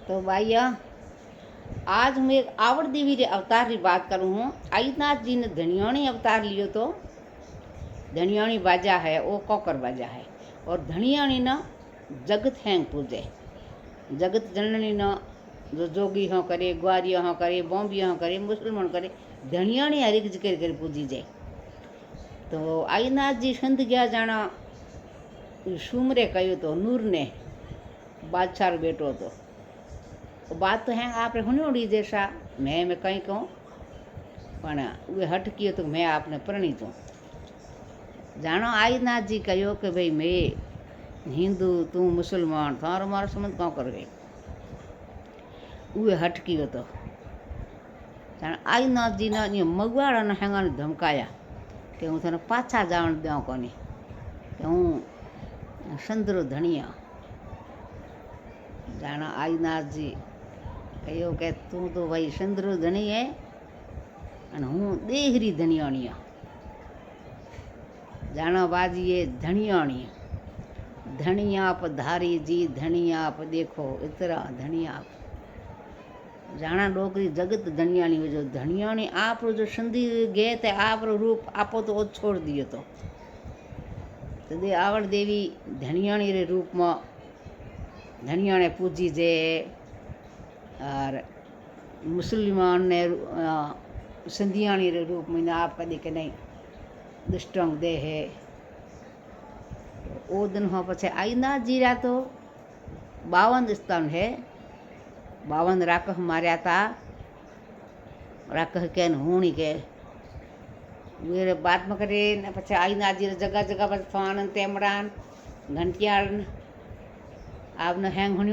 तो भैया आज मैं एक आवड़ देवी रे अवतार की बात करूँ हूँ। आदिनाथ जी ने धनियाणी अवतार लियो तो धनियाणी बाजा है वो कौकर बाजा है और धनियाणी ना जगत हैंग पूजे जगत जननी ना जो जोगी हों करे ग्वारिया हों करे बॉम्बिया हों करे मुसलमान करे धनियाणी हर एक जिक्र कर पूजी जाए। तो आदिनाथ जी संत गया जाना सुमरे कहो तो नूर ने बादशाह रो बेटो तो बात तो है आपने हुनोड़ी जैसा मैं कहीं कहूँ पण वे हट किए तो मैं आपने प्रणीत हूँ। जानो आदिनाथ जी कहो कि भाई मैं हिंदू तू मुसलमान थारो मारो संबंध कौन कर गई वे हट कियो तो जानो आदिनाथ जी ने मगवाड़ा ने हेंगा ने धमकाया कि हूँ थे पाछा जान देव कोनी कि हूँ संदरो धनिया। जानो आदिनाथ जी कहो कि तू तो भाई संदरो धनी है और हूँ देहरी धनियाणी। जानो बाजी ये धनियाणी धनिया पधारी जी धनिया आप देखो इतरा धनिया आप जाना डोकरी जगत धनियाणी जो धनियाणी आप जो संधि गए थे आप रूप आपो तो छोड़ दियो तो दे आवड़ देवी धनियाणी रे रूप में धनियाणे पूजी जे और मुसलमान ने संधियाणी रे रूप में आप कदी के नहीं दुष्टंग दे है ओ दिन हो पछे आदिनाथ जी रा तो 52 स्थान है 52 राकह मार्या था राकह के हूणी के वे बात में करे ने पछे आदिनाथ जी जगह जगह पर थान तेमड़ान घंटियाल आपने हैंग हुणी